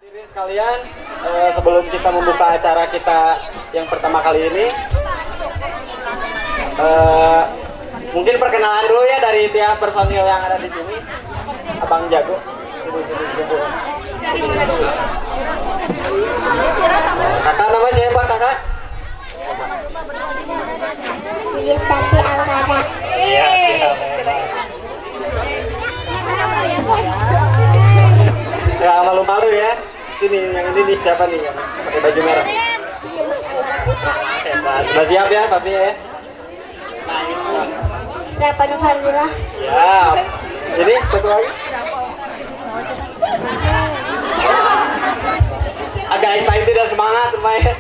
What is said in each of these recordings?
Hadirin sekalian, sebelum kita membuka acara kita yang pertama kali ini, mungkin perkenalan dulu ya dari tiap personil yang ada di sini. Abang Jago, sini. Kakak nama siapa kakak? Tapi Alkara. Iya, siap. Ya malu-malu ya. Sini yang ini nih siapa nih yang pakai baju merah? Hebat. Sudah siap ya pastinya ya. Berapa Nurhadillah? Siap. Ini satu lagi. Agak excited dan semangat lumayan.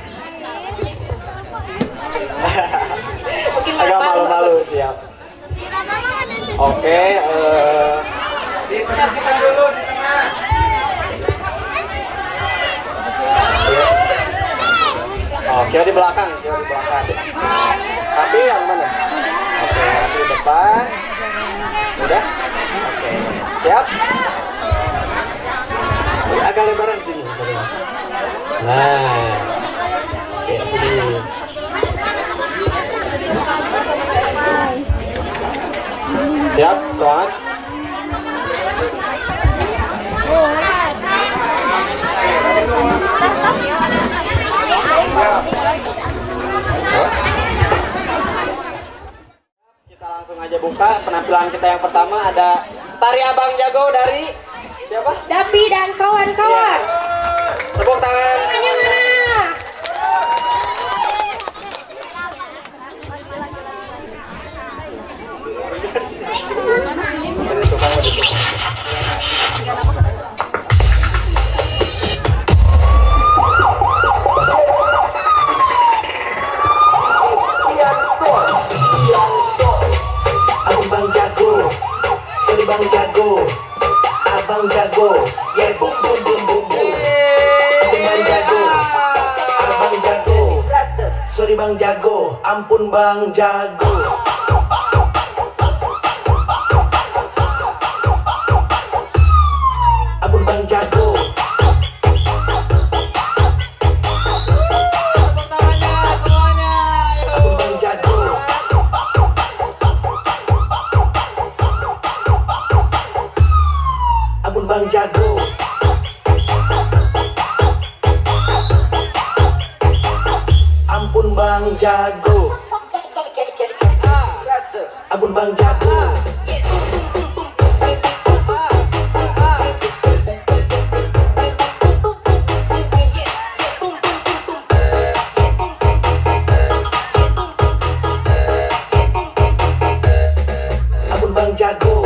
Agak malu-malu, siap. Oke, diperhatikan dulu di tengah. Oke, di belakang, Tapi yang mana? Oke, nanti di depan. Udah? Oke, siap. Agak lebaran sini. Nah, oke sini. Siap, semangat. Kita langsung aja buka penampilan kita yang pertama. Ada tari Abang Jago dari siapa? Dapi dan kawan-kawan. Tepuk tangan. Tangannya mana? Bang Jago, Abang Jago, yeah boom boom boom boom boom. Bang Jago, Abang Jago, sorry Bang Jago, ampun Bang Jago. Ampun Bang Jago. Tepuk tangannya semuanya. Ampun Bang Jago. Ampun Bang Jago. Ampun Bang Jago. Ampun Bang Jago. Ampun Bang Jago.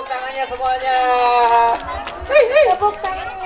tangannya semuanya. Tepuk tangan.